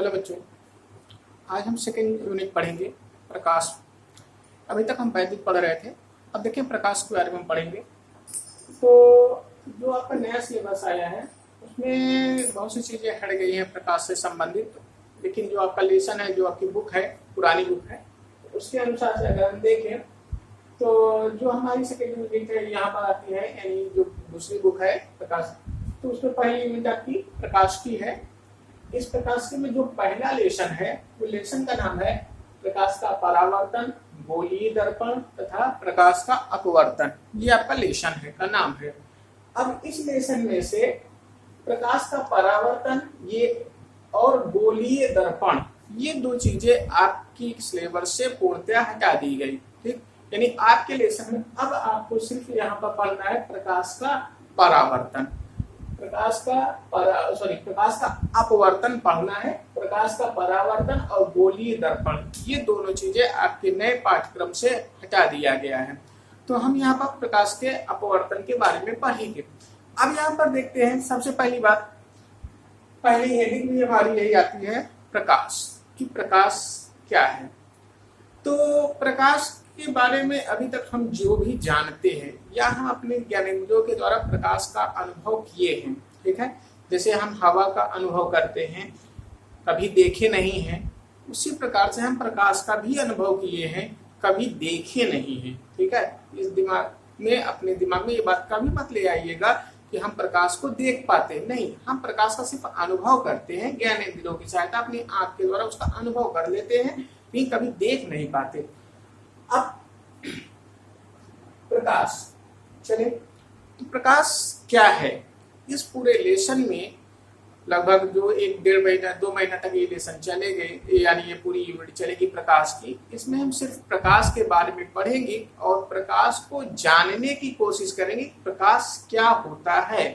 Hello बच्चों, आज हम सेकेंड यूनिट पढ़ेंगे प्रकाश। अभी तक हम वैद्युत पढ़ रहे थे, अब देखिए प्रकाश के बारे में पढ़ेंगे। तो जो आपका नया सिलेबस आया है उसमें बहुत सी चीज़ें हट गई हैं प्रकाश से संबंधित, लेकिन जो आपका लेसन है, जो आपकी बुक है, पुरानी बुक है, तो उसके अनुसार से अगर हम देखें तो जो हमारी सेकेंड यूनिट है यहाँ पर आती है, यानी जो दूसरी बुक है प्रकाश, तो उसमें पहली यूनिट आपकी प्रकाश की है। इस प्रकाश के में जो पहला लेसन है वो लेसन का नाम है प्रकाश का परावर्तन, गोलीय दर्पण तथा प्रकाश का अपवर्तन। ये आपका लेसन है का नाम है। अब इस लेसन में से प्रकाश का परावर्तन ये और गोलीय दर्पण, ये दो चीजें आपकी सिलेबस से पूर्णतः हटा दी गई। ठीक, यानी आपके लेसन में अब आपको सिर्फ यहाँ पर पढ़ना है प्रकाश का परावर्तन, प्रकाश का अपवर्तन पढ़ना है। प्रकाश का परावर्तन और गोलीय दर्पण, ये दोनों चीजें आपके नए पाठ्यक्रम से हटा दिया गया है। तो हम यहाँ पर प्रकाश के अपवर्तन के बारे में पढ़ेंगे। अब यहाँ पर देखते हैं, सबसे पहली बात, पहली हेडिंग भी हमारी यही आती है प्रकाश कि प्रकाश क्या है। तो प्रकाश के बारे में अभी तक हम जो भी जानते हैं या हम अपने ज्ञानेंद्रियों के द्वारा प्रकाश का अनुभव किए हैं, ठीक है, जैसे हम हवा का अनुभव करते हैं, कभी देखे नहीं हैं, उसी प्रकार से हम प्रकाश का भी अनुभव किए हैं, कभी देखे नहीं हैं। ठीक है, इस दिमाग में, अपने दिमाग में ये बात कभी मत ले आइएगा कि हम प्रकाश को देख पाते नहीं, हम प्रकाश का सिर्फ अनुभव करते हैं, ज्ञानेंद्रियों की सहायता अपनी आंख के द्वारा उसका अनुभव कर लेते हैं, लेकिन कभी देख नहीं पाते। अब प्रकाश, चलिए, तो प्रकाश क्या है? इस पूरे लेसन में लगभग जो 1-1.5 महीना 2 महीना तक ये लेसन चलेंगे, यानी ये पूरी यूनिट चलेगी प्रकाश की। इसमें हम सिर्फ प्रकाश के बारे में पढ़ेंगे और प्रकाश को जानने की कोशिश करेंगे, प्रकाश क्या होता है,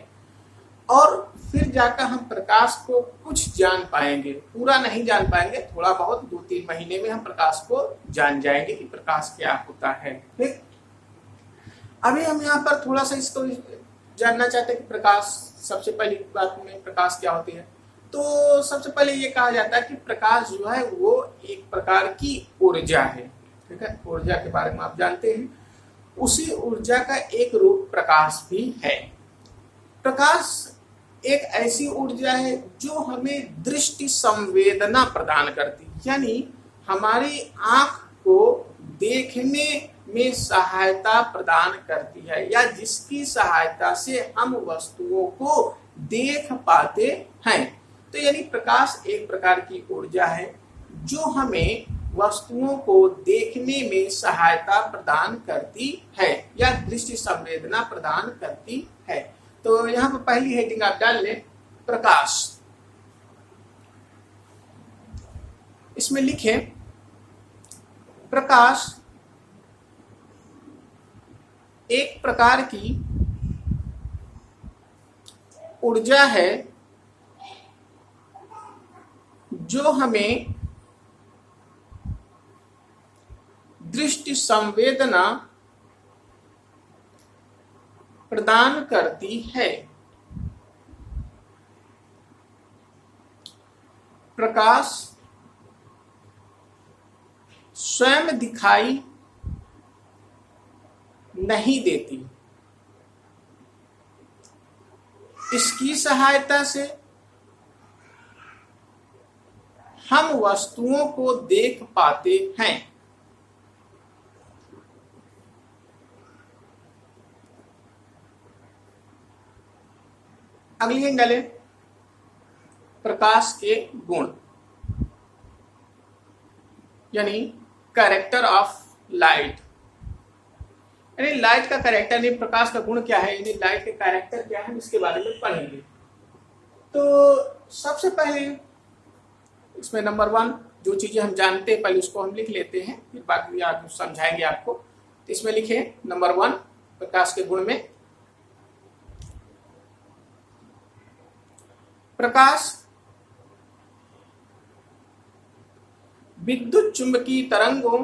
और फिर जाकर हम प्रकाश को कुछ जान पाएंगे, पूरा नहीं जान पाएंगे, थोड़ा बहुत 2-3 महीने में हम प्रकाश को जान जाएंगे कि प्रकाश क्या होता है। ठीक, अभी हम यहाँ पर थोड़ा सा इसको जानना चाहते हैं कि प्रकाश, सबसे पहली बात में प्रकाश क्या होती है। तो सबसे पहले ये कहा जाता है कि प्रकाश जो है वो एक प्रकार की ऊर्जा है। ठीक है, ऊर्जा के बारे में आप जानते हैं, उसी ऊर्जा का एक रूप प्रकाश भी है। प्रकाश एक ऐसी ऊर्जा है जो हमें दृष्टि संवेदना प्रदान करती, यानी हमारी आंख को देखने में सहायता प्रदान करती है, या जिसकी सहायता से हम वस्तुओं को देख पाते हैं। तो यानी प्रकाश एक प्रकार की ऊर्जा है जो हमें वस्तुओं को देखने में सहायता प्रदान करती है या दृष्टि संवेदना प्रदान करती है। तो यहाँ पर पहली हेडिंग आप डाल लें, प्रकाश। इसमें लिखें, प्रकाश एक प्रकार की ऊर्जा है जो हमें दृष्टि संवेदना प्रदान करती है। प्रकाश स्वयं दिखाई नहीं देती, इसकी सहायता से हम वस्तुओं को देख पाते हैं। अगली हेडिंग डालें, प्रकाश के गुण, यानी कैरेक्टर ऑफ लाइट। यानी लाइट का कैरेक्टर, नहीं प्रकाश का गुण क्या है, यानी लाइट के कैरेक्टर क्या है, इसके बारे में पढ़ेंगे। तो सबसे पहले इसमें नंबर 1 जो चीजें हम जानते हैं पहले उसको हम लिख लेते हैं, फिर बाद में आप समझाएंगे आपको। तो इसमें लिखे नंबर 1 प्रकाश के गुण में, प्रकाश विद्युत चुंबकीय तरंगों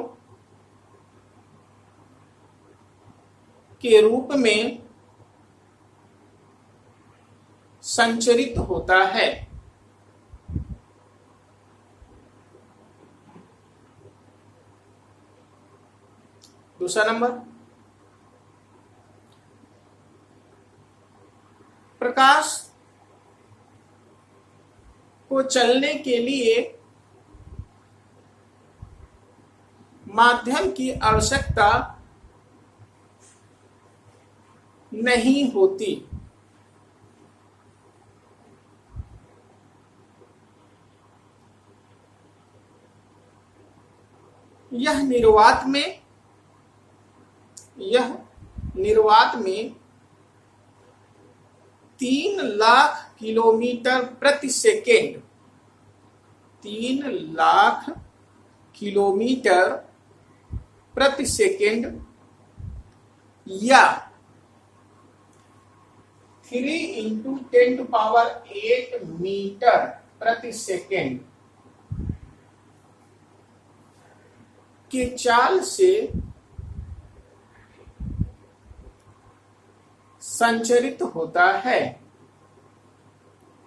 के रूप में संचरित होता है। दूसरा नंबर, प्रकाश को चलने के लिए माध्यम की आवश्यकता नहीं होती। यह निर्वात में 3 लाख किलोमीटर प्रति सेकेंड 3 लाख किलोमीटर प्रति सेकेंड या 3 × 10⁸ मीटर प्रति सेकेंड के चाल से संचरित होता है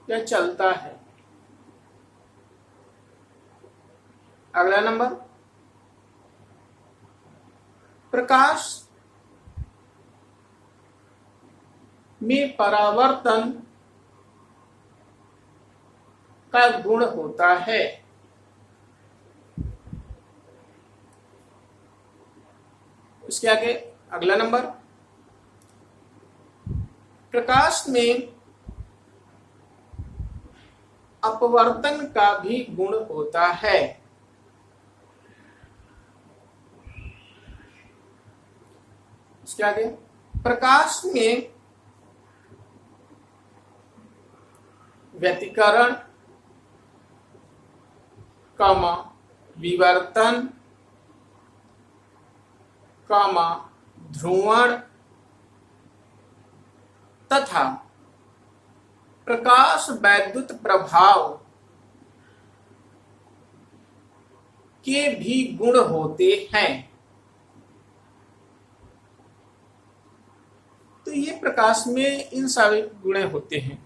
या चलता है। अगला नंबर, प्रकाश में परावर्तन का गुण होता है। इसके आगे अगला नंबर, प्रकाश में अपवर्तन का भी गुण होता है। इसके आगे, प्रकाश में व्यतिकरण, विवर्तन, ध्रुवण तथा प्रकाश वैद्युत प्रभाव के भी गुण होते हैं। तो ये प्रकाश में इन सभी गुण होते हैं।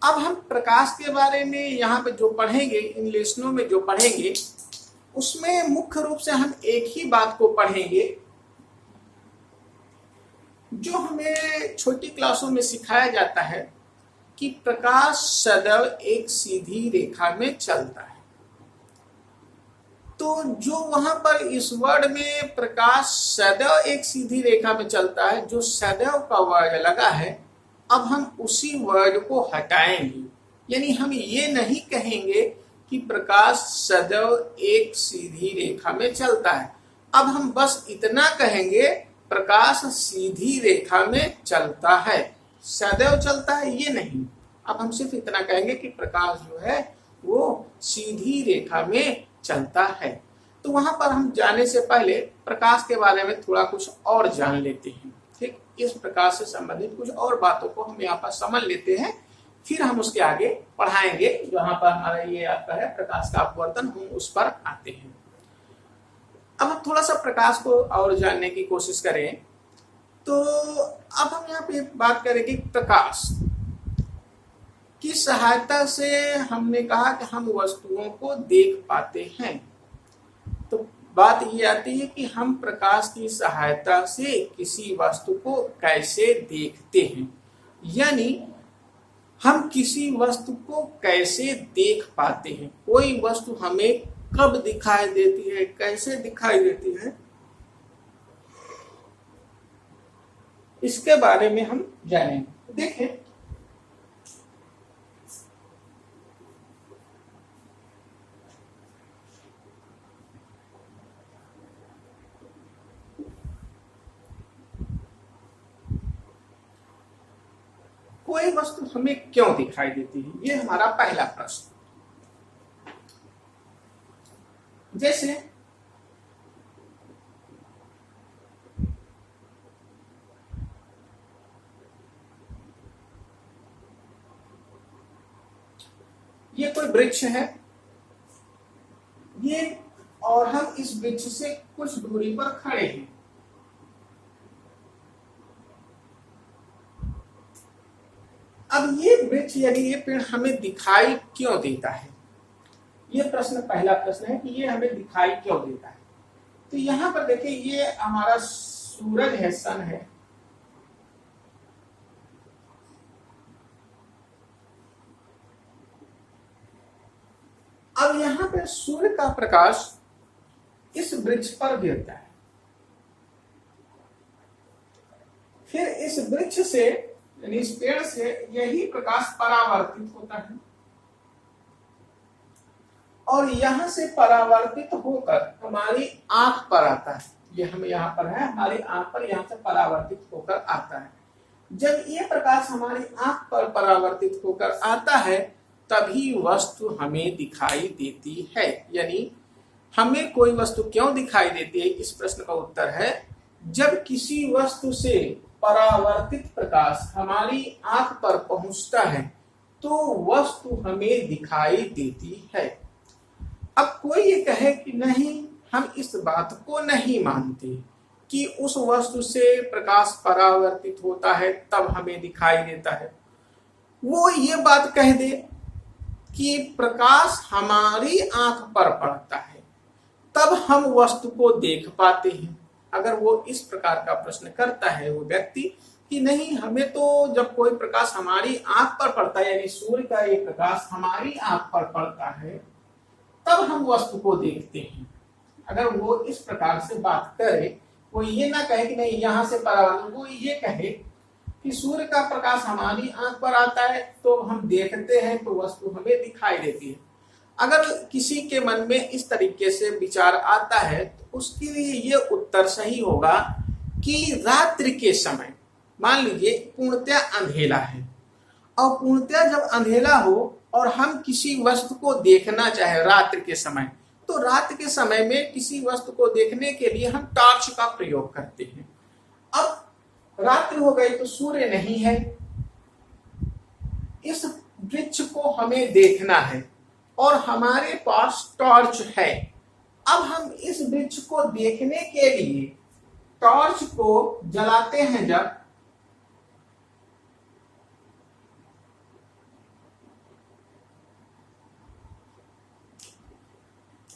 अब हम प्रकाश के बारे में यहाँ पे जो पढ़ेंगे, इन लेसनों में जो पढ़ेंगे, उसमें मुख्य रूप से हम एक ही बात को पढ़ेंगे जो हमें छोटी क्लासों में सिखाया जाता है कि प्रकाश सदैव एक सीधी रेखा में चलता है। तो जो वहां पर इस वर्ड में प्रकाश सदैव एक सीधी रेखा में चलता है, जो सदैव का वर्ड लगा है, अब हम उसी वर्ड को हटाएंगे। यानी हम ये नहीं कहेंगे कि प्रकाश सदैव एक सीधी रेखा में चलता है। अब हम बस इतना कहेंगे, प्रकाश सीधी रेखा में चलता है, सदैव चलता है ये नहीं। अब हम सिर्फ इतना कहेंगे कि प्रकाश जो है वो सीधी रेखा में चलता है। तो वहां पर हम जाने से पहले प्रकाश के बारे में थोड़ा कुछ और जान लेते हैं। ठीक, इस प्रकाश से संबंधित कुछ और बातों को हम यहाँ पर समझ लेते हैं, फिर हम उसके आगे पढ़ाएंगे। जहां पर हमारा ये आता है प्रकाश का अपवर्तन, हम उस पर आते हैं। अब हम थोड़ा सा प्रकाश को और जानने की कोशिश करें। तो अब हम यहाँ पे बात करेंगे प्रकाश की सहायता से हमने कहा कि हम वस्तुओं को देख पाते हैं। तो बात ये आती है कि हम प्रकाश की सहायता से किसी वस्तु को कैसे देखते हैं, यानी हम किसी वस्तु को कैसे देख पाते हैं। कोई वस्तु हमें कब दिखाई देती है, कैसे दिखाई देती है, इसके बारे में हम जानेंगे। देखें, कोई वस्तु हमें क्यों दिखाई देती है, ये हमारा पहला प्रश्न। जैसे ये कोई वृक्ष है, ये, और हम इस वृक्ष से कुछ दूरी पर खड़े हैं। अब ये वृक्ष यानी ये पेड़ हमें दिखाई क्यों देता है, ये प्रश्न, पहला प्रश्न है कि ये हमें दिखाई क्यों देता है। तो यहाँ पर देखिए ये हमारा सूरज है, सन है, अब यहाँ पे सूर्य का प्रकाश इस वृक्ष पर गिरता है, फिर इस वृक्ष से यानी इस पेड़ से यही प्रकाश परावर्तित होता है और यहां से परावर्तित होकर हमारी आंख पर आता है। ये हम यहाँ पर है, हमारी आंख पर यहाँ से परावर्तित होकर आता है। जब ये प्रकाश हमारी आंख पर परावर्तित होकर आता है तभी वस्तु हमें दिखाई देती है। यानी हमें कोई वस्तु क्यों दिखाई देती है, इस प्रश्न का उत्तर है जब किसी वस्तु से परावर्तित प्रकाश हमारी आंख पर पहुंचता है तो वस्तु हमें दिखाई देती है। अब कोई ये कहे कि नहीं, हम इस बात को नहीं मानते कि उस वस्तु से प्रकाश परावर्तित होता है तब हमें दिखाई देता है। वो ये बात कह दे कि प्रकाश हमारी आंख पर पड़ता है तब हम वस्तु को देख पाते हैं। अगर वो इस प्रकार का प्रश्न करता है वो व्यक्ति कि नहीं, हमें तो जब कोई प्रकाश हमारी आंख पर पड़ता है, यानी सूर्य का ये प्रकाश हमारी आंख पर पड़ता है तब हम वस्तु को देखते हैं। अगर वो इस प्रकार से बात करे, वो ये ना कहे कि नहीं यहाँ से परावर्तित, वो ये कहे कि सूर्य का प्रकाश हमारी आंख पर आता है तो हम देखते हैं तो वस्तु हमें दिखाई देती है। अगर किसी के मन में इस तरीके से विचार आता है तो उसके लिए ये उत्तर सही होगा कि रात्रि के समय, मान लीजिए पूर्णतया अंधेला है और पूर्णतया जब अंधेला हो और हम किसी वस्तु को देखना चाहे रात्रि के समय, तो रात के समय में किसी वस्तु को देखने के लिए हम टॉर्च का प्रयोग करते हैं। अब रात्रि हो गई तो सूर्य नहीं है, इस वृक्ष को हमें देखना है और हमारे पास टॉर्च है। अब हम इस वृक्ष को देखने के लिए टॉर्च को जलाते हैं जब,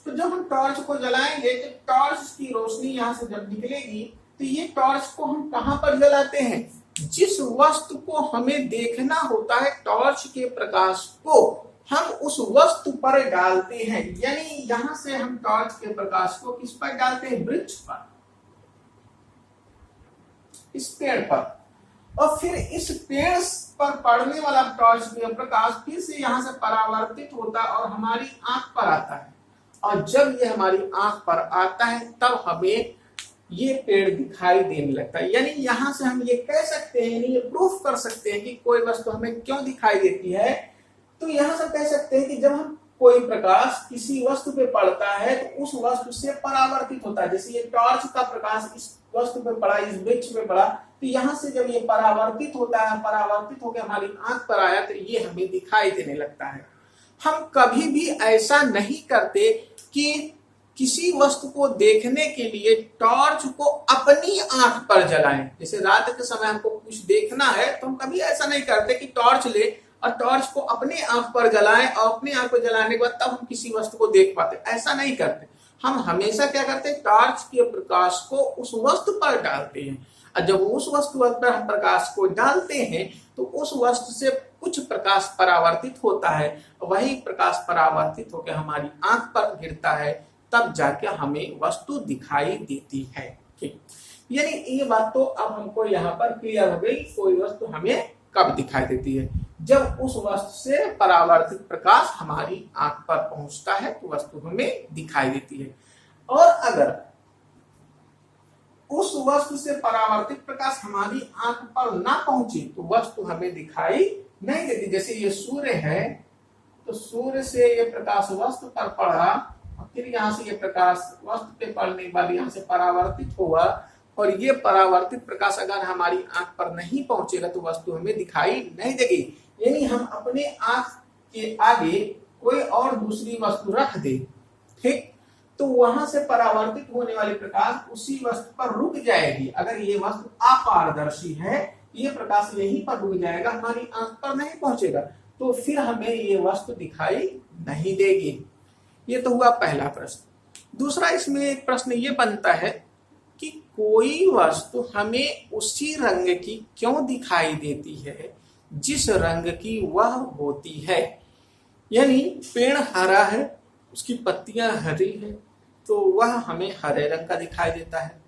तो जब हम टॉर्च को जलाएंगे तो टॉर्च की रोशनी यहां से जब निकलेगी तो ये टॉर्च को हम कहां पर जलाते हैं, जिस वस्तु को हमें देखना होता है टॉर्च के प्रकाश को हम उस वस्तु पर डालते हैं। यानी यहां से हम टॉर्च के प्रकाश को किस पर डालते हैं, वृक्ष पर, इस पेड़ पर, और फिर इस पेड़ पर पड़ने वाला टॉर्च का प्रकाश फिर से यहां से परावर्तित होता है और हमारी आंख पर आता है। और जब ये हमारी आंख पर आता है तब हमें ये पेड़ दिखाई देने लगता है। यानी यहां से हम ये कह सकते हैं, यानी ये प्रूफ कर सकते हैं कि कोई वस्तु हमें क्यों दिखाई देती है। तो यहां से कह सकते हैं कि जब हम कोई प्रकाश किसी वस्तु पे पड़ता है तो उस वस्तु से परावर्तित होता है। जैसे ये टॉर्च का प्रकाश इस वस्तु पे पड़ा, इस वृक्ष पे पड़ा, तो यहाँ से जब ये परावर्तित होता है, परावर्तित होकर हमारी आंख पर आया तो ये हमें दिखाई देने लगता है। हम कभी भी ऐसा नहीं करते कि किसी वस्तु को देखने के लिए टॉर्च को अपनी आंख पर जलाएं। जैसे रात के समय हमको कुछ देखना है तो हम कभी ऐसा नहीं करते कि टॉर्च ले और टॉर्च को अपने आंख पर जलाएं और अपने आंख पर जलाने के बाद तब हम किसी वस्तु को देख पाते, ऐसा नहीं करते। हम हमेशा क्या करते हैं, टॉर्च के प्रकाश को उस वस्तु पर डालते हैं और जब उस वस्तु पर हम प्रकाश को डालते हैं तो उस वस्तु से कुछ प्रकाश परावर्तित होता है, वही प्रकाश परावर्तित होकर हमारी आंख पर गिरता है, तब जाके हमें वस्तु दिखाई देती है। ठीक, यानी ये बात तो अब हमको यहाँ पर क्लियर हो गई, कोई वस्तु हमें कब दिखाई देती है, जब उस वस्तु से परावर्तित प्रकाश हमारी आंख पर पहुंचता है तो वस्तु हमें दिखाई देती है। और अगर उस वस्तु से परावर्तित प्रकाश हमारी आंख पर ना पहुंचे तो वस्तु हमें दिखाई नहीं देती। जैसे ये सूर्य है तो सूर्य से ये प्रकाश वस्तु पर पड़ा और फिर यहाँ से ये प्रकाश वस्तु पे पड़ने के बाद यहाँ से परावर्तित हुआ और ये परावर्तित प्रकाश अगर हमारी आंख पर नहीं पहुंचेगा तो वस्तु हमें दिखाई नहीं देगी। यानी हम अपने आंख के आगे कोई और दूसरी वस्तु रख दे, ठीक, तो वहां से परावर्तित होने वाली प्रकाश उसी वस्तु पर रुक जाएगी। अगर ये वस्तु अपारदर्शी है, ये प्रकाश यहीं पर रुक जाएगा, हमारी आंख पर नहीं पहुंचेगा, तो फिर हमें ये वस्तु दिखाई नहीं देगी। ये तो हुआ पहला प्रश्न। दूसरा इसमें एक प्रश्न ये बनता है कि कोई वस्तु हमें उसी रंग की क्यों दिखाई देती है जिस रंग की वह होती है। यानी पेड़ हरा है, उसकी पत्तियां हरी है, तो वह हमें हरे रंग का दिखाई देता है।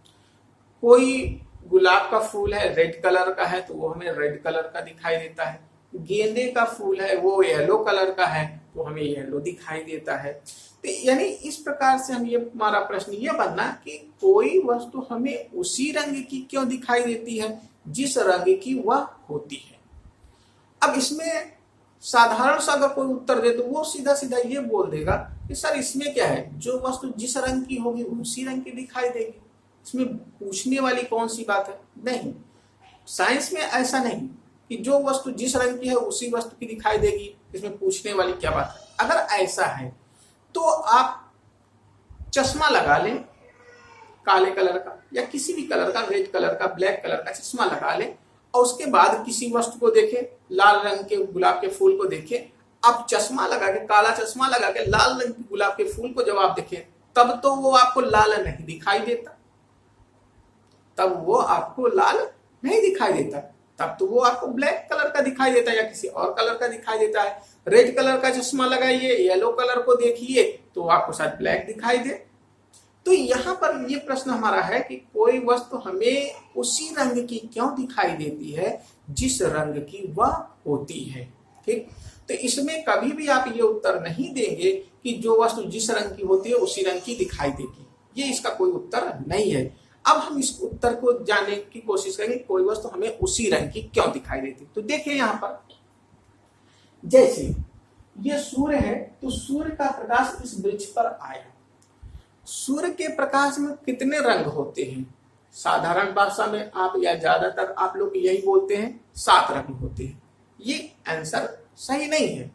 कोई गुलाब का फूल है, रेड कलर का है, तो वो हमें रेड कलर का दिखाई देता है। गेंदे का फूल है, वो येलो कलर का है, तो हमें येलो दिखाई देता है। तो यानी इस प्रकार से हमारा प्रश्न ये बनना कि कोई वस्तु हमें उसी रंग की क्यों दिखाई देती है जिस रंग की वह होती है। अब इसमें साधारण सा अगर कोई उत्तर दे तो वो सीधा सीधा ये बोल देगा कि सर इसमें क्या है, जो वस्तु जिस रंग की होगी उसी रंग की दिखाई देगी, इसमें पूछने वाली कौन सी बात है। नहीं, साइंस में ऐसा नहीं कि जो वस्तु जिस रंग की है उसी वस्तु की दिखाई देगी, इसमें पूछने वाली क्या बात है। अगर ऐसा है तो आप चश्मा लगा लें काले कलर का या किसी भी कलर का, रेड कलर का, ब्लैक कलर का चश्मा लगा लें और उसके बाद किसी वस्तु को देखें, लाल रंग के गुलाब के फूल को देखें। अब चश्मा लगा के, काला चश्मा लगा के लाल रंग के गुलाब के फूल को जब आप देखें तब तो वो आपको लाल नहीं दिखाई देता, तब वो आपको लाल नहीं दिखाई देता, तब तो वो आपको ब्लैक कलर का दिखाई देता है या किसी और कलर का दिखाई देता है। रेड कलर का चश्मा लगाइए, येलो कलर को देखिए तो आपको शायद ब्लैक दिखाई दे। तो यहाँ पर ये प्रश्न हमारा है कि कोई वस्तु हमें उसी रंग की क्यों दिखाई देती है जिस रंग की वह होती है। ठीक, तो इसमें कभी भी आप ये उत्तर नहीं देंगे कि जो वस्तु जिस रंग की होती है उसी रंग की दिखाई देगी, ये इसका कोई उत्तर नहीं है। अब हम इस उत्तर को जानने की कोशिश करेंगे, कोई वस्तु हमें उसी रंग की क्यों दिखाई देती। तो देखिए यहाँ पर जैसे ये सूर्य है, तो सूर्य का प्रकाश इस वृक्ष पर आया। सूर्य के प्रकाश में कितने रंग होते हैं? साधारण भाषा में आप या ज्यादातर आप लोग यही बोलते हैं 7 रंग होते हैं। ये आंसर सही नहीं है।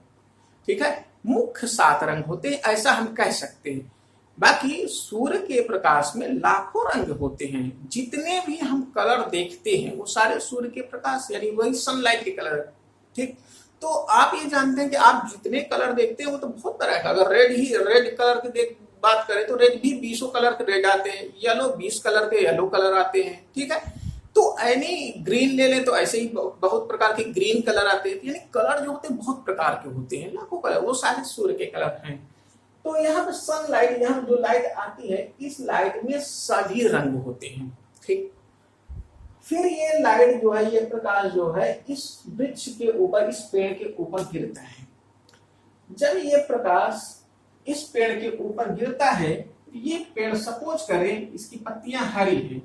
ठीक है, मुख्य 7 रंग होते हैं ऐसा हम कह सकते हैं। बाकी सूर्य के प्रकाश में लाखों रंग होते हैं। जितने भी हम कलर देखते हैं वो सारे सूर्य के प्रकाश यानी वही सनलाइट के कलर। ठीक, तो आप ये जानते हैं कि आप जितने कलर देखते हैं वो तो बहुत तरह का, अगर रेड कलर की बात करें तो रेड भी 20 कलर के रेड आते हैं, येलो 20 कलर के येलो कलर आते हैं। ठीक है, तो एनी ग्रीन ले लें तो ऐसे ही बहुत प्रकार के ग्रीन कलर आते हैं। यानी कलर जो होते हैं बहुत प्रकार के होते हैं, लाखों कलर, वो सारे सूर्य के कलर हैं। तो यहाँ पे सनलाइट, यहाँ जो लाइट आती है इस लाइट में सभी रंग होते हैं। ठीक, फिर ये लाइट जो है, ये प्रकाश जो है इस वृक्ष के ऊपर, इस पेड़ के ऊपर गिरता है। जब ये प्रकाश इस पेड़ के ऊपर गिरता है, ये पेड़ सपोज करें इसकी पत्तियां हरी है,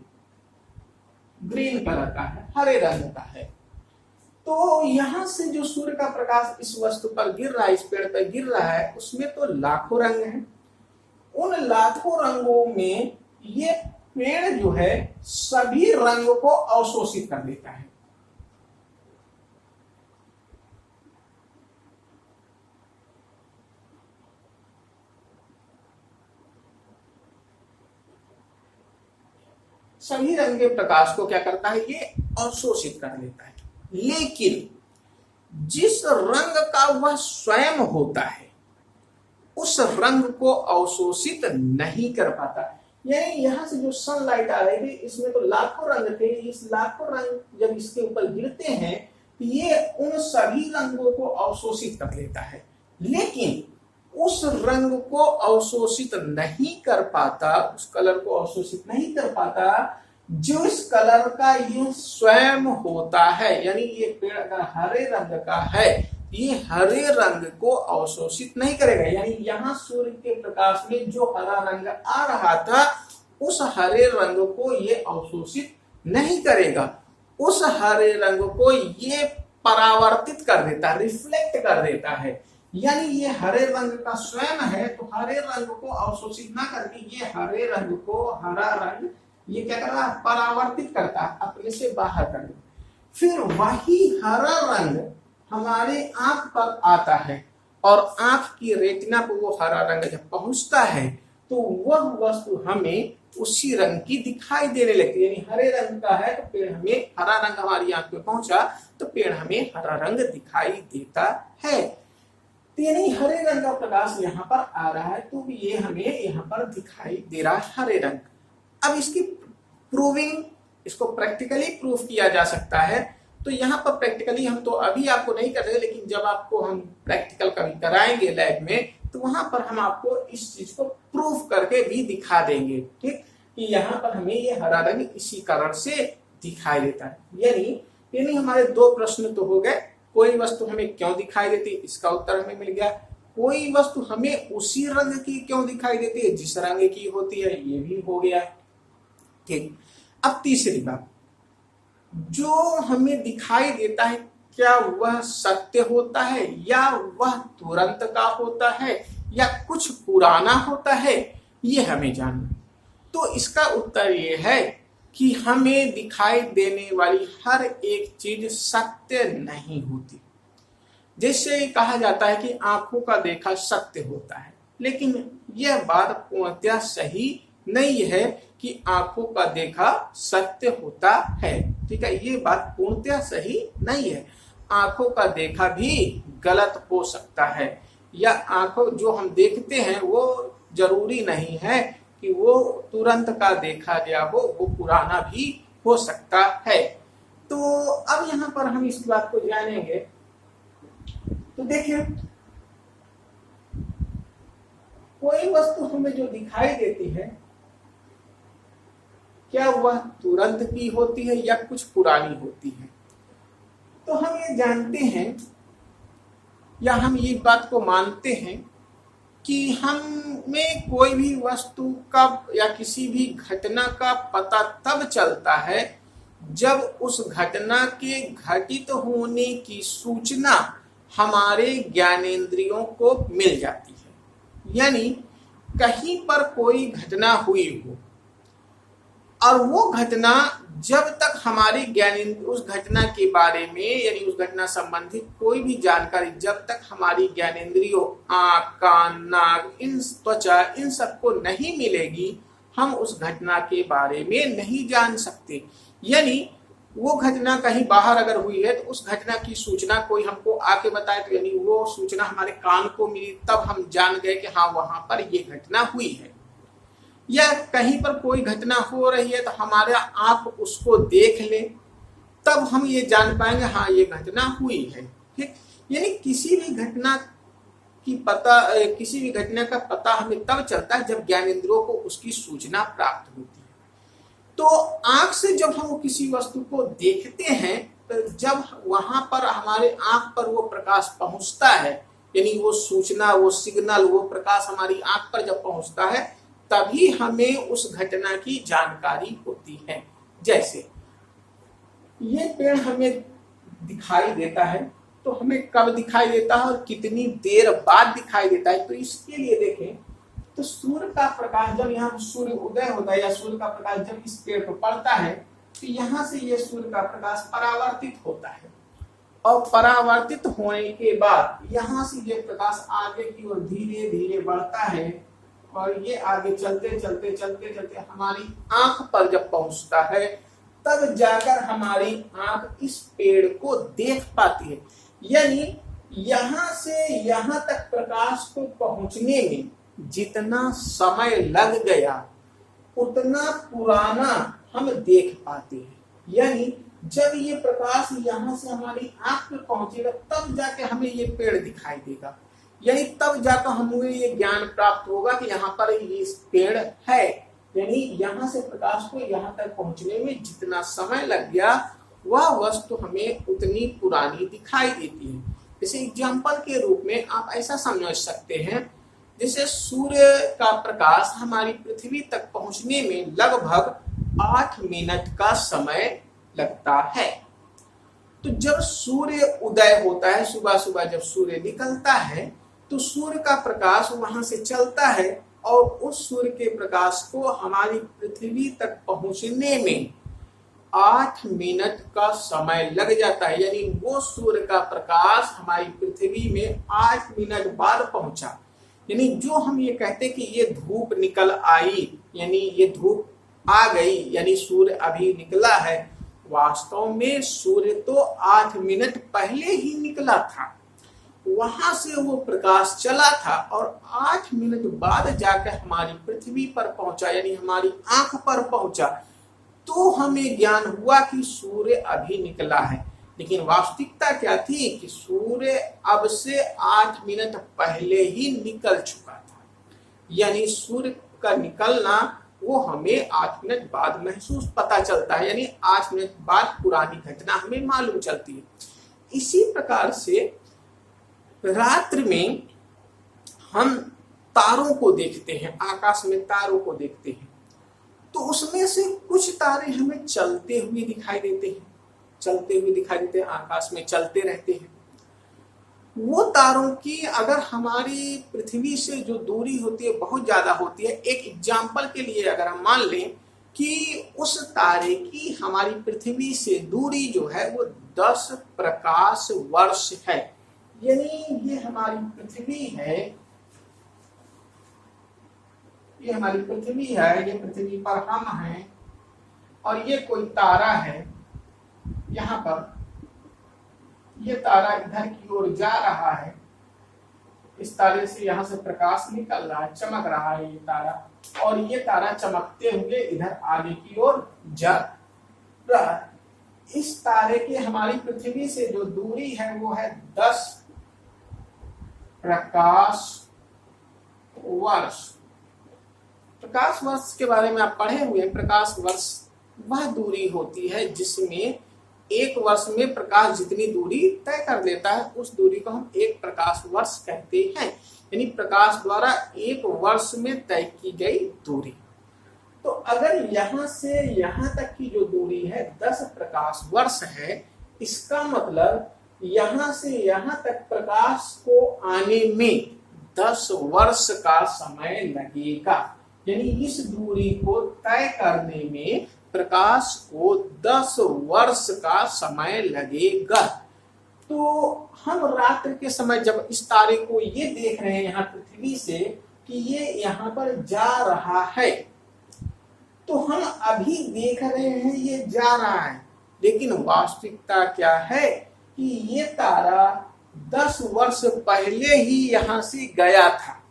ग्रीन कलर का है, हरे रंग का है, तो यहां से जो सूर्य का प्रकाश इस वस्तु पर गिर रहा है, इस पेड़ पर गिर रहा है, उसमें तो लाखों रंग हैं। उन लाखों रंगों में ये पेड़ जो है सभी रंगों को अवशोषित कर देता है। सभी रंग के प्रकाश को क्या करता है, ये अवशोषित कर लेता है। लेकिन जिस रंग का वह स्वयं होता है उस रंग को अवशोषित नहीं कर पाता। यानी यहां से जो सनलाइट आ रही थी इसमें तो लाखों रंग थे, इस लाखों रंग जब इसके ऊपर गिरते हैं ये उन सभी रंगों को अवशोषित कर लेता है। लेकिन उस रंग को अवशोषित नहीं कर पाता, उस कलर को अवशोषित नहीं कर पाता जो इस कलर का ये स्वयं होता है। यानी ये पेड़ अगर हरे रंग का है, ये हरे रंग को अवशोषित नहीं करेगा। यानी यहाँ सूर्य के प्रकाश में जो हरा रंग आ रहा था उस हरे रंग को ये अवशोषित नहीं करेगा, उस हरे रंग को ये परावर्तित कर देता है, रिफ्लेक्ट कर देता है। यानी ये हरे रंग का स्वयं है, तो हरे रंग को अवशोषित ना करके ये हरे रंग को, हरा रंग ये क्या कर रहा है, परावर्तित करता है, अपने से बाहर कर देता। फिर वही हरा रंग हमारे आंख पर आता है और आंख की रेटिना पर वो हरा रंग जब पहुंचता है तो वह वस्तु हमें उसी रंग की दिखाई देने लगती है। यानी हरे रंग का है तो पेड़ हमें, हरा रंग हमारी आंख में पहुंचा तो पेड़ हमें हरा रंग दिखाई देता है। तो यानी हरे रंग का प्रकाश यहाँ पर आ रहा है, तो ये हमें यहाँ पर दिखाई दे रहा है हरे रंग। अब इसकी प्रूविंग, इसको प्रैक्टिकली प्रूव किया जा सकता है। तो यहाँ पर प्रैक्टिकली हम तो अभी आपको नहीं कर रहे, लेकिन जब आपको हम प्रैक्टिकल कभी कराएंगे लैब में, तो वहां पर हम आपको इस चीज को प्रूव करके भी दिखा देंगे, ठीक, कि यहाँ पर हमें ये हरा रंग इसी कारण से दिखाई देता है। यानी हमारे दो प्रश्न तो हो गए, कोई वस्तु हमें क्यों दिखाई देती है, इसका उत्तर हमें मिल गया। कोई वस्तु हमें उसी रंग की क्यों दिखाई देती है जिस रंग की होती है, ये भी हो गया, ठीक। अब तीसरी बात, जो हमें दिखाई देता है क्या वह सत्य होता है, या वह तुरंत का होता है, या कुछ पुराना होता है, ये हमें जानना। तो इसका उत्तर ये है कि हमें दिखाई देने वाली हर एक चीज सत्य नहीं होती। जैसे कहा जाता है कि आंखों का देखा सत्य होता है, लेकिन यह बात पूर्णतः सही नहीं है कि आंखों का देखा सत्य होता है, ठीक है, ये बात पूर्णतः सही नहीं है। आंखों का देखा भी गलत हो सकता है, या आंखों जो हम देखते हैं वो जरूरी नहीं है कि वो तुरंत का देखा गया हो, वो पुराना भी हो सकता है। तो अब यहाँ पर हम इस बात को जानेंगे। तो देखिए, कोई वस्तु हमें जो दिखाई देती है, क्या वह तुरंत की होती है या कुछ पुरानी होती है। तो हम ये जानते हैं, या हम ये बात को मानते हैं कि हमें कोई भी वस्तु का या किसी भी घटना का पता तब चलता है जब उस घटना के घटित होने की सूचना हमारे ज्ञानेंद्रियों को मिल जाती है। यानी कहीं पर कोई घटना हुई हो और वो घटना जब तक हमारे ज्ञानेंद्रिय उस घटना के बारे में, यानी उस घटना संबंधित कोई भी जानकारी जब तक हमारी ज्ञानेंद्रियों आँख, कान, नाक, इन त्वचा, इन सबको नहीं मिलेगी, हम उस घटना के बारे में नहीं जान सकते। यानी वो घटना कहीं बाहर अगर हुई है तो उस घटना की सूचना कोई हमको आके बताए, तो यानी वो सूचना हमारे कान को मिली, तब हम जान गए कि हाँ वहां पर ये घटना हुई है। या कहीं पर कोई घटना हो रही है तो हमारा आंख उसको देख ले, तब हम ये जान पाएंगे हाँ ये घटना हुई है, ठीक। यानी किसी भी घटना का पता हमें तब चलता है जब ज्ञानेंद्रियों को उसकी सूचना प्राप्त होती है। तो आंख से जब हम किसी वस्तु को देखते हैं, तो जब वहां पर हमारे आंख पर वो प्रकाश पहुंचता है, यानी वो सूचना, वो सिग्नल, वो प्रकाश हमारी आंख पर जब पहुंचता है, तभी हमें उस घटना की जानकारी होती है। जैसे ये पेड़ हमें दिखाई देता है, तो हमें कब दिखाई देता है और कितनी देर बाद दिखाई देता है। तो इसके लिए देखें तो सूर्य का प्रकाश जब यहाँ सूर्य उदय होता है या सूर्य का प्रकाश जब इस पेड़ पर पड़ता है, तो यहाँ से ये सूर्य का प्रकाश परावर्तित होता है, और परावर्तित होने के बाद यहाँ से ये प्रकाश आगे की ओर धीरे धीरे बढ़ता है, और ये आगे चलते चलते चलते चलते हमारी आंख पर जब पहुंचता है, तब जाकर हमारी आंख इस पेड़ को देख पाती है। यानी यहाँ से यहाँ तक प्रकाश को पहुंचने में जितना समय लग गया, उतना पुराना हम देख पाते हैं। यानी जब ये प्रकाश यहाँ से हमारी आंख पे पहुंचेगा, तब जाके हमें ये पेड़ दिखाई देगा। यानी तब जाकर हमें ये ज्ञान प्राप्त होगा कि यहाँ पर ये पेड़ है। यानी यहाँ से प्रकाश को यहाँ तक पहुंचने में जितना समय लग गया, वह वस्तु हमें उतनी पुरानी दिखाई देती है। जैसे एग्जाम्पल के रूप में आप ऐसा समझ सकते हैं, जैसे सूर्य का प्रकाश हमारी पृथ्वी तक पहुंचने में लगभग 8 मिनट का समय लगता है। तो जब सूर्य उदय होता है, सुबह सुबह जब सूर्य निकलता है, तो सूर्य का प्रकाश वहां से चलता है, और उस सूर्य के प्रकाश को हमारी पृथ्वी तक पहुंचने में 8 मिनट का समय लग जाता है। यानी वो सूर्य का प्रकाश हमारी पृथ्वी में 8 मिनट बाद पहुंचा। यानी जो हम ये कहते कि ये धूप निकल आई, यानी ये धूप आ गई, यानी सूर्य अभी निकला है, वास्तव में सूर्य तो 8 मिनट पहले ही निकला था। वहां से वो प्रकाश चला था और 8 मिनट बाद जाकर हमारी पृथ्वी पर पहुंचा, यानी हमारी आंख पर पहुंचा, तो हमें ज्ञान हुआ कि सूर्य अभी निकला है। लेकिन वास्तविकता क्या थी कि सूर्य अब से 8 मिनट पहले ही निकल चुका था, यानी सूर्य का निकलना वो हमें 8 मिनट बाद महसूस पता चलता है, यानी 8 मिनट बाद पुरानी घटना हमें मालूम चलती है। इसी प्रकार से रात्रि में हम तारों को देखते हैं, आकाश में तारों को देखते हैं, तो उसमें से कुछ तारे हमें चलते हुए दिखाई देते हैं, आकाश में चलते रहते हैं। वो तारों की अगर हमारी पृथ्वी से जो दूरी होती है बहुत ज्यादा होती है, एक एग्जाम्पल के लिए अगर हम मान लें कि उस तारे की हमारी पृथ्वी से दूरी जो है वो 10 प्रकाश वर्ष है, यानी ये हमारी पृथ्वी है, ये हमारी पृथ्वी है, ये पृथ्वी पर हम हैं और ये कोई तारा है, यहाँ पर ये तारा इधर की ओर जा रहा है, इस तारे से यहाँ से प्रकाश निकल रहा है, चमक रहा है ये तारा, और ये तारा चमकते हुए इधर आगे की ओर जा रहा है। इस तारे की हमारी पृथ्वी से जो दूरी है वो है 10 प्रकाश वर्ष। प्रकाश वर्ष के बारे में आप पढ़े हुए। प्रकाश वर्ष वह दूरी होती है जिसमें एक वर्ष में प्रकाश जितनी दूरी तय कर लेता है उस दूरी को हम एक प्रकाश वर्ष कहते हैं, यानी प्रकाश द्वारा एक वर्ष में तय की गई दूरी। तो अगर यहाँ से यहाँ तक की जो दूरी है 10 प्रकाश वर्ष है, इसका मतलब यहाँ से यहाँ तक प्रकाश को आने में 10 वर्ष का समय लगेगा, यानी इस दूरी को तय करने में प्रकाश को 10 वर्ष का समय लगेगा। तो हम रात्रि के समय जब इस तारे को ये देख रहे हैं यहाँ पृथ्वी से कि ये यहाँ पर जा रहा है, तो हम अभी देख रहे हैं ये जा रहा है, लेकिन वास्तविकता क्या है कि ये तारा 10 वर्ष पहले ही यहाँ से गया था।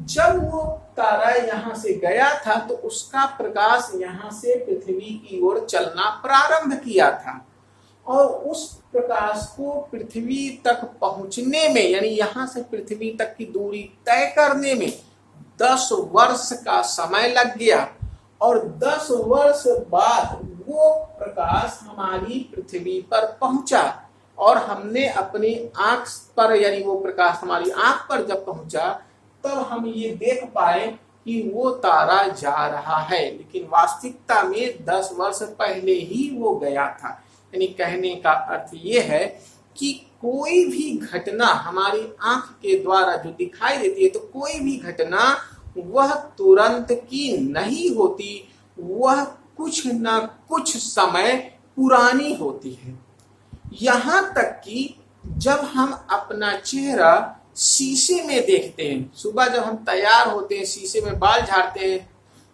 जब वो तारा यहाँ से गया था तो उसका प्रकाश यहाँ से पृथ्वी की ओर चलना प्रारंभ किया था, और उस प्रकाश को पृथ्वी तक पहुंचने में, यानी यहाँ से पृथ्वी तक की दूरी तय करने में 10 वर्ष का समय लग गया, और 10 वर्ष बाद वो प्रकाश हमारी पृथ्वी पर पहुंचा, और हमने अपनी आंख पर, यानी वो प्रकाश हमारी आंख पर जब पहुंचा तब हम ये देख पाए कि वो तारा जा रहा है, लेकिन वास्तविकता में 10 वर्ष पहले ही वो गया था। यानी कहने का अर्थ ये है कि कोई भी घटना हमारी आंख के द्वारा जो दिखाई देती है, तो कोई भी घटना वह तुरंत की नहीं होती, वह कुछ न कुछ समय पुरानी होती है। यहाँ तक कि जब हम अपना चेहरा शीशे में देखते हैं, सुबह जब हम तैयार होते हैं, शीशे में बाल झाड़ते हैं,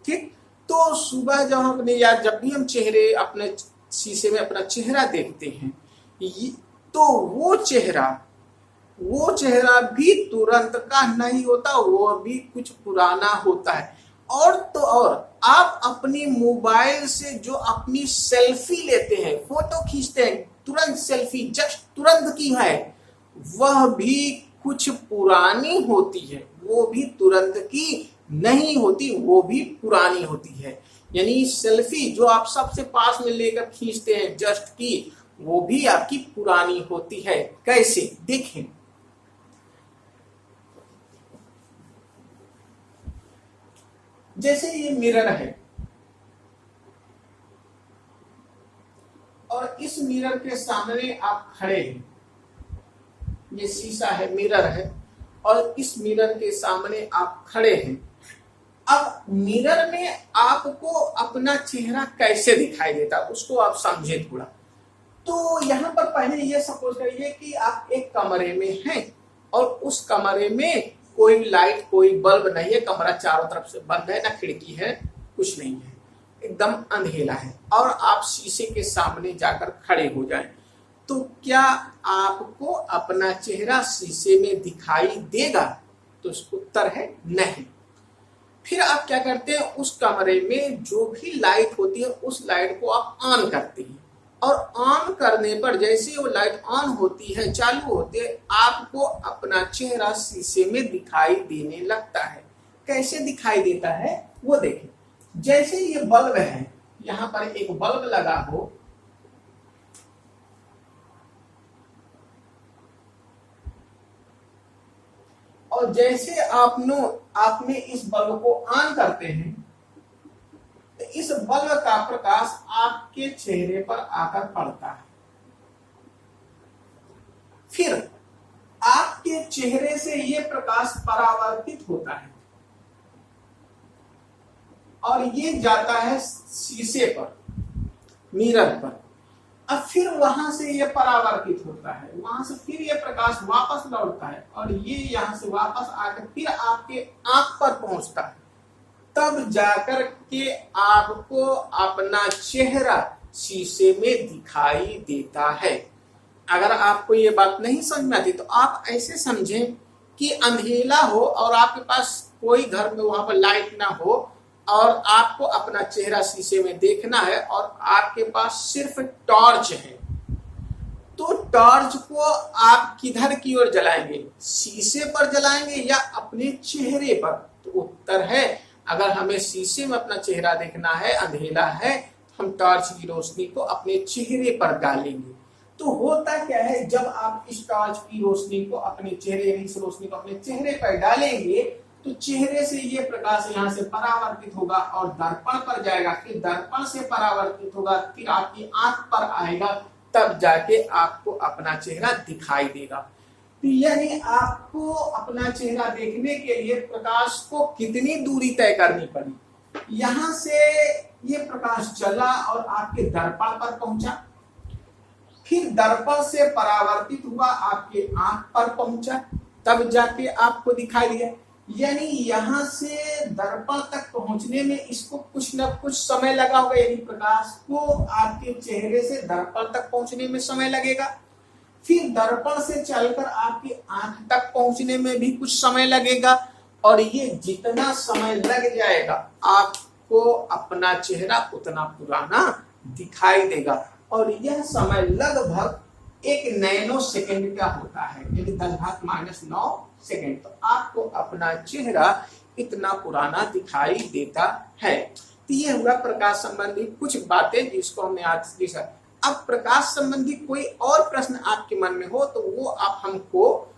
ठीक, तो सुबह जब हमने या जब भी हम चेहरे अपने शीशे में अपना चेहरा देखते हैं, तो वो चेहरा भी तुरंत का नहीं होता, वो भी कुछ पुराना होता है। और तो और आप अपनी मोबाइल से जो अपनी सेल्फी लेते हैं, फोटो खींचते हैं, तुरंत सेल्फी जस्ट तुरंत की है, वह भी कुछ पुरानी होती है, वो भी तुरंत की नहीं होती, वो भी पुरानी होती है। यानी सेल्फी जो आप सबसे पास में लेकर खींचते हैं जस्ट की, वो भी आपकी पुरानी होती है। कैसे? देखें, जैसे ये मिरर है और इस मिरर के सामने आप खड़े हैं, ये शीशा है, मिरर है, और इस मिरर के सामने आप खड़े हैं। अब मिरर में आपको अपना चेहरा कैसे दिखाई देता, उसको आप समझे थोड़ा। तो यहाँ पर पहले ये सपोज करिए कि आप एक कमरे में हैं और उस कमरे में कोई लाइट, कोई बल्ब नहीं है, कमरा चारों तरफ से बंद है, ना खिड़की है, कुछ नहीं है, एकदम अंधेरा है, और आप शीशे के सामने जाकर खड़े हो जाएं। तो क्या आपको अपना चेहरा शीशे में दिखाई देगा? तो इसका उत्तर है नहीं। फिर आप क्या करते हैं, उस कमरे में जो भी लाइट होती है उस लाइट को आप ऑन करते हैं, और ऑन करने पर जैसे वो लाइट ऑन होती है, चालू होती है, आपको अपना चेहरा शीशे में दिखाई देने लगता है। कैसे दिखाई देता है वो देखें। जैसे ये बल्ब है, यहाँ पर एक बल्ब लगा हो, और जैसे आप में इस बल्ब को ऑन करते हैं तो इस बल्ब का प्रकाश आपके चेहरे पर आकर पड़ता है। फिर आपके चेहरे से ये प्रकाश परावर्तित होता है और ये जाता है शीशे पर, मिरर पर। अब फिर वहां से ये परावर्तित होता है, वहां से फिर ये प्रकाश वापस लौटता है और ये यहां से वापस आकर फिर आपके आंख पर पहुंचता है। तब जाकर के आपको अपना चेहरा शीशे में दिखाई देता है। अगर आपको ये बात नहीं समझ में आती तो आप ऐसे समझें कि अंधेला हो और आपके पास कोई घर में वहां पर लाइट ना हो और आपको अपना चेहरा शीशे में देखना है और आपके पास सिर्फ टॉर्च है, तो टॉर्च को आप किधर की ओर जलाएंगे? शीशे पर जलाएंगे या अपने चेहरे पर? तो उत्तर है, अगर हमें शीशे में अपना चेहरा देखना है, अंधेला है, हम टॉर्च की रोशनी को अपने चेहरे पर डालेंगे। तो होता क्या है, जब आप इस टॉर्च की रोशनी को अपने चेहरे, इस रोशनी को अपने चेहरे पर डालेंगे तो चेहरे से ये प्रकाश यहाँ से परावर्तित होगा और दर्पण पर जाएगा, फिर दर्पण से परावर्तित होगा, फिर आपकी आंख पर आएगा, तब जाके आपको अपना चेहरा दिखाई देगा। तो यानी आपको अपना चेहरा देखने के लिए प्रकाश को कितनी दूरी तय करनी पड़ी? यहां से ये प्रकाश चला और आपके दर्पण पर पहुंचा, फिर दर्पण से परावर्तित हुआ, आपके आंख पर पहुंचा, तब जाके आपको दिखाई दिया। यानी यहां से दर्पण तक पहुंचने में इसको कुछ न कुछ समय लगा होगा, यानी प्रकाश को आपके चेहरे से दर्पण तक पहुंचने में समय लगेगा। फिर दर्पण से चलकर आपकी आंख तक पहुंचने में भी कुछ समय लगेगा, और ये जितना समय लग जाएगा आपको अपना चेहरा उतना पुराना दिखाई देगा, और यह समय लगभग 1 नैनो सेकेंड का होता है, यानी 10⁻⁹ सेकेंड। तो आपको अपना चेहरा इतना पुराना दिखाई देता है। तो ये हुआ प्रकाश संबंधी कुछ बातें जिसको हमने आज सीखा। अब प्रकाश संबंधी कोई और प्रश्न आपके मन में हो तो वो आप हमको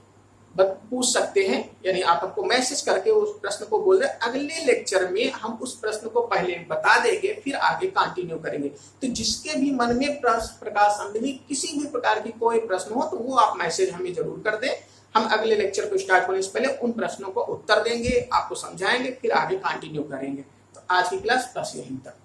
पूछ सकते हैं, यानी आप हमको मैसेज करके उस प्रश्न को बोल रहे। अगले लेक्चर में हम उस प्रश्न को पहले बता देंगे, फिर आगे कंटिन्यू करेंगे। तो जिसके भी मन में प्रकाश संबंधी किसी भी प्रकार की कोई प्रश्न हो तो वो आप मैसेज हमें जरूर कर दें। हम अगले लेक्चर को स्टार्ट होने से पहले उन प्रश्नों को उत्तर देंगे, आपको समझाएंगे, फिर आगे कंटिन्यू करेंगे। तो आज की क्लास बस यहीं तक।